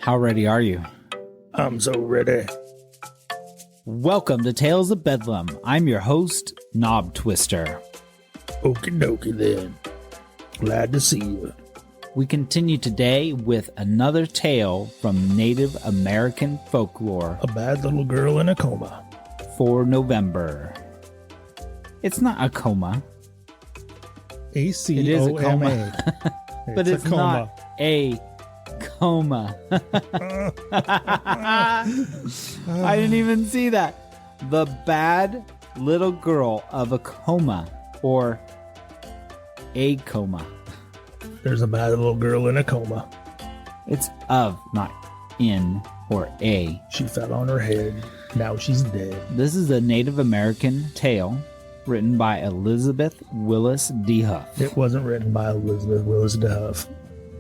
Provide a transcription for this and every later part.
How ready are you? I'm so ready. Welcome to Tales of Bedlam. I'm your host, Knob Twister. Okie dokie then. Glad to see you. We continue today with another tale from Native American folklore A bad little girl in Acoma. for November. It's not Acoma, A-C-O-M-A. It is Acoma. but it's not a coma. I didn't even see that. The bad little girl of Acoma, or Acoma. There's a bad little girl in Acoma. It's of, not in, or a. She fell on her head. Now she's dead. This is a Native American tale written by Elizabeth Willis DeHuff. It wasn't written by Elizabeth Willis DeHuff.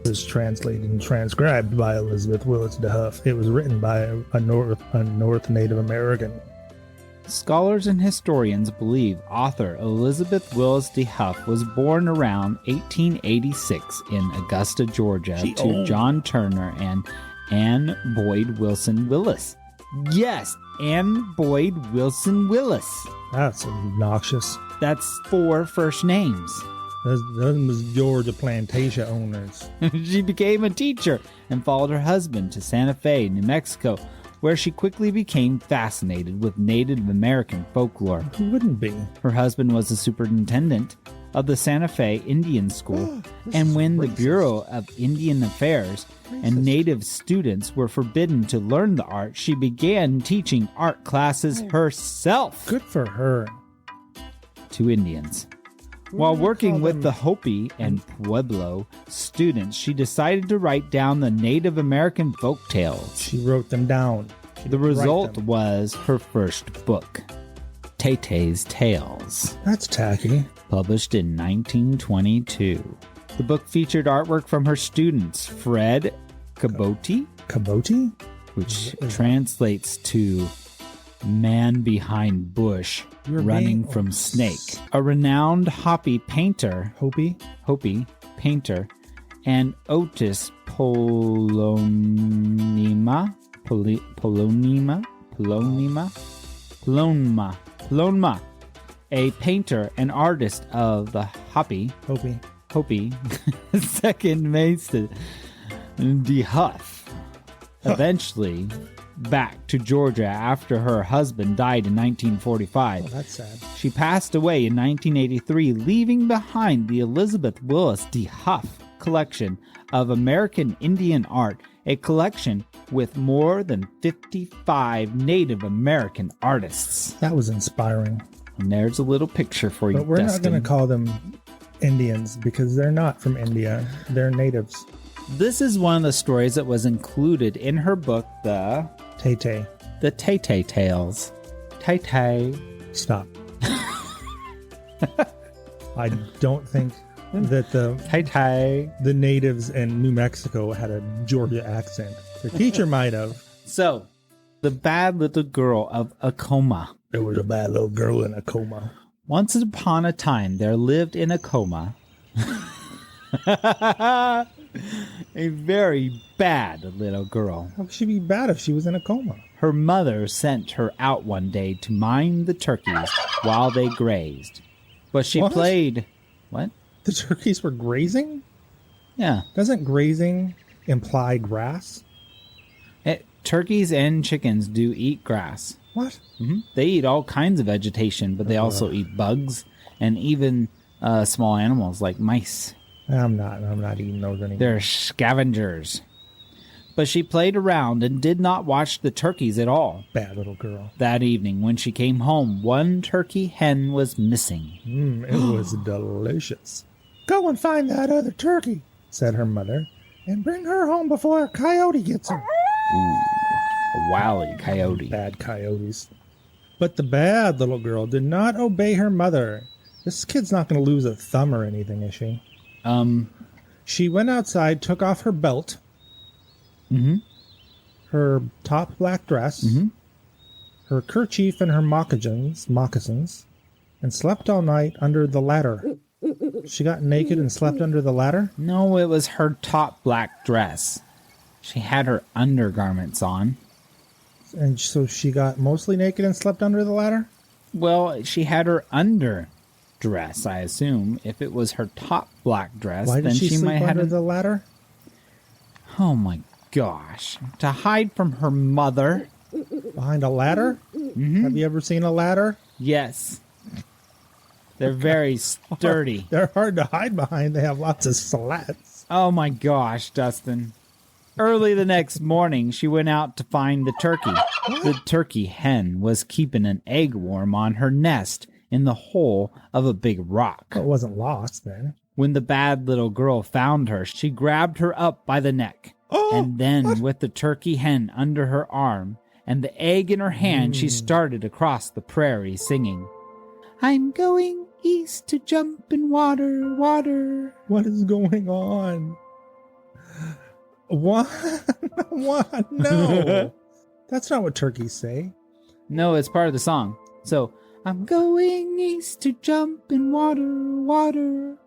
It was translated and transcribed by Elizabeth Willis DeHuff. It was written by a North Native American. Scholars and historians believe author Elizabeth Willis DeHuff was born around 1886 in Augusta, Georgia, to John Turner and Anne Boyd Wilson Willis. Yes, Anne Boyd Wilson Willis. That's obnoxious. That's 4 first names. Those was Georgia plantation owners. She became a teacher and followed her husband to Santa Fe, New Mexico, where she quickly became fascinated with Native American folklore. Who wouldn't be? Her husband was the superintendent of the Santa Fe Indian School, and when the Bureau of Indian Affairs and Native students were forbidden to learn the art, she began teaching art classes herself. Good for her. To Indians. While working with the Hopi and Pueblo students, she decided to write down the Native American folk tales. She wrote them down. The result was her first book, Tay-Tay's Tales. That's tacky. Published in 1922. The book featured artwork from her students, Fred Cabote, which translates to man behind bush, running from snake. A renowned Hopi painter, Hopi painter, and Otis Polonima, a painter and artist of the Hopi, second Mason DeHuff, eventually back to Georgia after her husband died in 1945. Oh, that's sad. She passed away in 1983, leaving behind the Elizabeth Willis DeHuff collection of American Indian art, a collection with more than 55 Native American artists. That was inspiring. And there's a little picture for you, But we're Dustin. not going to call them Indians because they're not from India. They're natives. This is one of the stories that was included in her book, the Tay-Tay. The Tay-Tay Tales. Tay-Tay. Stop. I don't think that Tay-Tay. the natives in New Mexico had a Georgia accent. The teacher might have. So, the bad little girl of Acoma. There was a bad little girl in Acoma. Once upon a time, there lived in Acoma a very bad little girl. How could she be bad if she was in a coma? Her mother sent her out one day to mind the turkeys while they grazed. But she played... What? The turkeys were grazing? Yeah. Doesn't grazing imply grass? Turkeys and chickens do eat grass. What? Mm-hmm. They eat all kinds of vegetation, but they also eat bugs and even small animals like mice. I'm not eating those anymore. They're scavengers. But she played around and did not watch the turkeys at all. Bad little girl. That evening, when she came home, one turkey hen was missing. It was delicious. Go and find that other turkey, said her mother, and bring her home before a coyote gets her. Ooh, a wily coyote. Bad coyotes. But the bad little girl did not obey her mother. This kid's not going to lose a thumb or anything, is she? She went outside, took off her belt, her top black dress, her kerchief and her moccasins, and slept all night under the ladder. She got naked and slept under the ladder? No, it was her top black dress. She had her undergarments on. And so she got mostly naked and slept under the ladder? Well, she had her underdress, I assume. If it was her top black dress, Why then did she she sleep might have under the ladder? Oh my gosh. To hide from her mother. Behind a ladder? Mm-hmm. Have you ever seen a ladder? Yes. They're very sturdy. They're hard to hide behind. They have lots of slats. Oh my gosh, Dustin. Early the next morning, she went out to find the turkey. The turkey hen was keeping an egg worm on her nest in the hole of a big rock. It wasn't lost then. When the bad little girl found her, she grabbed her up by the neck. And then, with the turkey hen under her arm and the egg in her hand, she started across the prairie singing, I'm going east to jump in water, water. What is going on? What? What? No. That's not what turkeys say. No, it's part of the song. So, I'm going east to jump in water, water,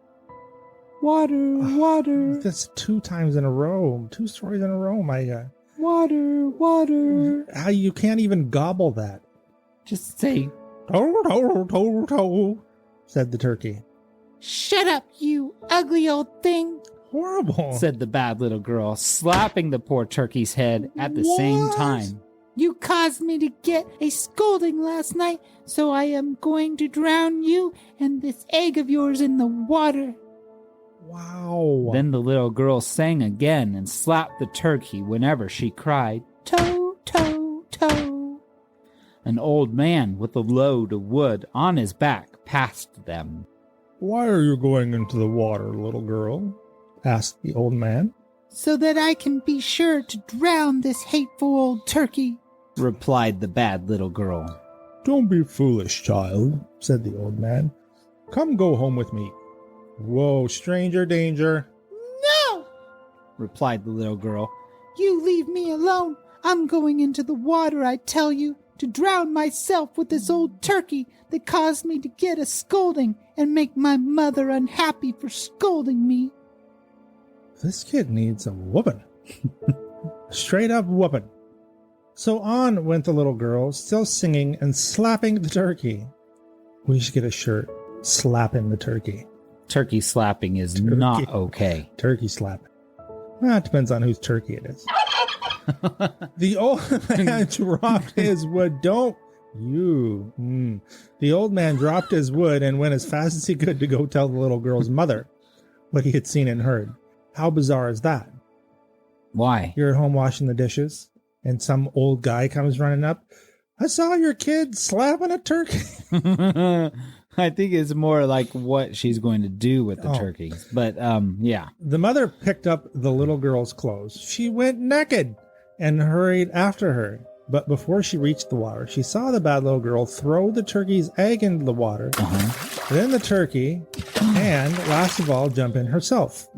water, water. That's 2 times in a row. 2 stories in a row, Micah. Water, water. How you can't even gobble that. Just say, Toll, toll, toll, toll, said the turkey. Shut up, you ugly old thing, Horrible, said the bad little girl, slapping the poor turkey's head at the same time. You caused me to get a scolding last night, so I am going to drown you and this egg of yours in the water. Wow. Then the little girl sang again and slapped the turkey whenever she cried, Toe, toe, toe. An old man with a load of wood on his back passed them. Why are you going into the water, little girl? Asked the old man. So that I can be sure to drown this hateful old turkey, replied the bad little girl. Don't be foolish, child, said the old man. Come go home with me. Whoa, stranger danger. No, replied the little girl. You leave me alone. I'm going into the water, I tell you, to drown myself with this old turkey that caused me to get a scolding and make my mother unhappy for scolding me. This kid needs a whooping. Straight up whooping. So on went the little girl, still singing and slapping the turkey. We should get a shirt. Slapping the turkey. Turkey slapping is not okay. Turkey slapping. Well, it depends on whose turkey it is. The old man dropped his wood. Don't you. The old man dropped his wood and went as fast as he could to go tell the little girl's mother what he had seen and heard. How bizarre is that? Why? You're at home washing the dishes, and some old guy comes running up. I saw your kid slapping a turkey. I think it's more like what she's going to do with the turkey. But, yeah. The mother picked up the little girl's clothes. She went naked and hurried after her. But before she reached the water, she saw the bad little girl throw the turkey's egg into the water, then the turkey, and last of all, jump in herself.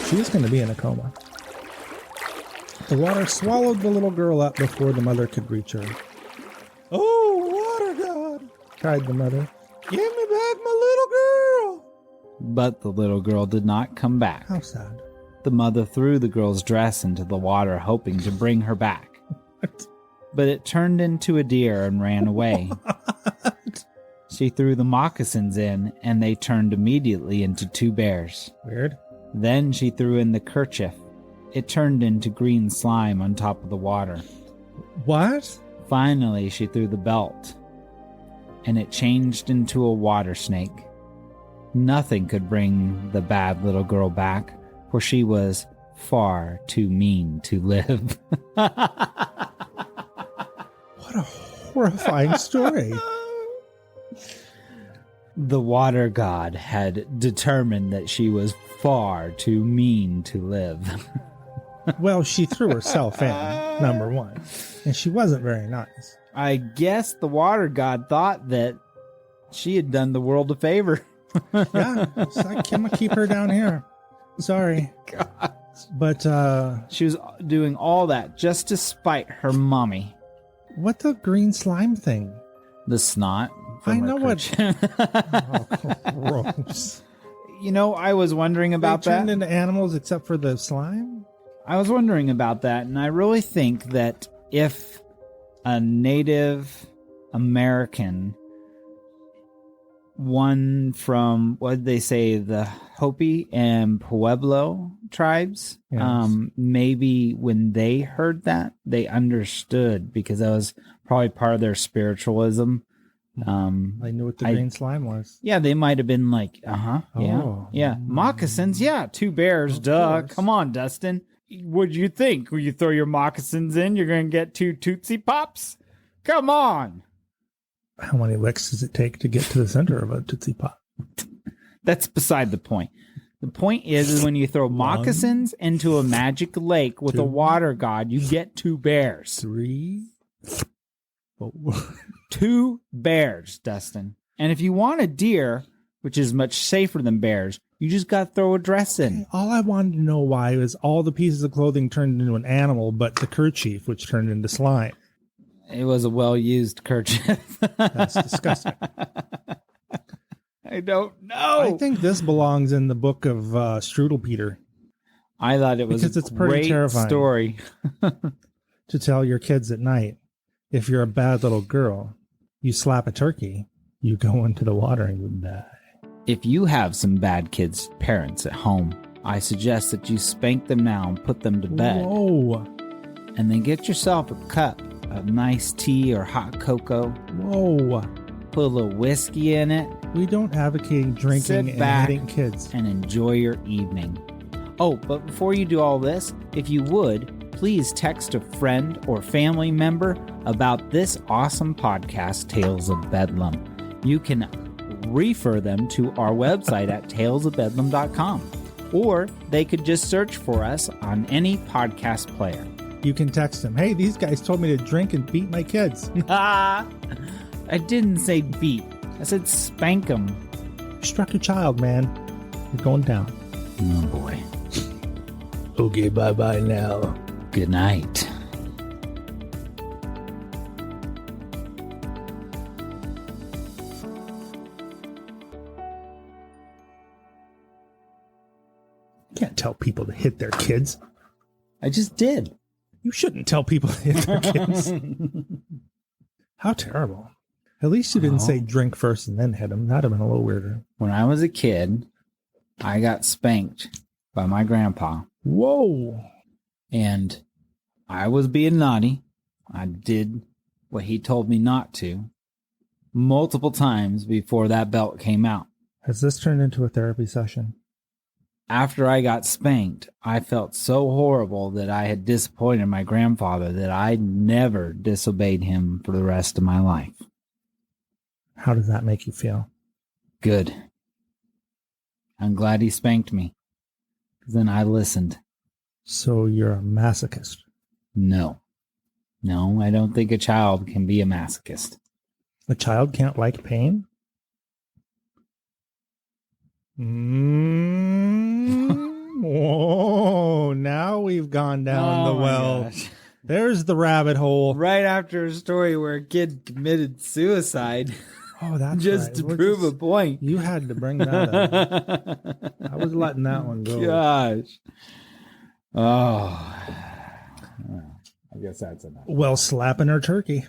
She was going to be in a coma. The water swallowed the little girl up before the mother could reach her. Oh, water god, cried the mother. Give me back my little girl. But the little girl did not come back. How sad. The mother threw the girl's dress into the water, hoping to bring her back. But it turned into a deer and ran away. She threw the moccasins in, and they turned immediately into 2 bears. Weird. Then she threw in the kerchief. It turned into green slime on top of the water. What? Finally, she threw the belt, and it changed into a water snake. Nothing could bring the bad little girl back, for she was far too mean to live. What a horrifying story. The water god had determined that she was far too mean to live. Well, she threw herself in, number one, and she wasn't very nice. I guess the water god thought that she had done the world a favor. Yeah, so I'm going to keep her down here. Sorry. God. But, she was doing all that just to spite her mommy. What the green slime thing? The snot. I know what. Oh, gross. You know, I was wondering about they that. turned into animals except for the slime? I was wondering about that, and I really think that if a Native American, one from, what did they say, the Hopi and Pueblo tribes, Yes. maybe when they heard that, they understood, because that was probably part of their spiritualism. I knew what the green slime was. Yeah, they might have been like, yeah. Moccasins, yeah, 2 bears, duh. course. Come on, Dustin. What'd you think? When you throw your moccasins in, you're going to get 2 Tootsie Pops? Come on. How many licks does it take to get to the center of a Tootsie Pop? That's beside the point. The point is when you throw moccasins into a magic lake with a water god, you get 2 bears. 3, 4. 2 bears, Dustin. And if you want a deer, which is much safer than bears, you just got to throw a dress in. All I wanted to know why was all the pieces of clothing turned into an animal, but the kerchief, which turned into slime. It was a well-used kerchief. That's disgusting. I don't know. I think this belongs in the book of Strudelpeter. I thought it was because it's a pretty great terrifying story. to tell your kids at night. If you're a bad little girl, you slap a turkey, you go into the water and you die. If you have some bad kids' parents at home, I suggest that you spank them now and put them to bed. Whoa. And then get yourself a cup of nice tea or hot cocoa. Whoa. Put a little whiskey in it. We don't advocate drinking Sit and back hitting kids. and enjoy your evening. Oh, but before you do all this, if you would, please text a friend or family member about this awesome podcast, Tales of Bedlam. You can refer them to our website at talesofbedlam.com, or they could just search for us on any podcast player. You can text them, hey, these guys told me to drink and beat my kids. I didn't say beat. I said spank them. You struck your child, man. You're going down. Oh, boy. Okay, bye-bye now. Good night. You can't tell people to hit their kids. I just did. You shouldn't tell people to hit their kids. How terrible. At least you didn't say drink first and then hit them. That'd have been a little weirder. When I was a kid, I got spanked by my grandpa. Whoa. And I was being naughty. I did what he told me not to multiple times before that belt came out. Has this turned into a therapy session? After I got spanked, I felt so horrible that I had disappointed my grandfather that I never disobeyed him for the rest of my life. How does that make you feel? Good. I'm glad he spanked me. Then I listened. So you're a masochist? No. No, I don't think a child can be a masochist. A child can't like pain? Whoa, now we've gone down the well. Gosh. There's the rabbit hole. Right after a story where a kid committed suicide. Oh, that's just right. to prove a point. You had to bring that up. I was letting that one go. Gosh. Oh. I guess that's enough. Well, slapping her turkey.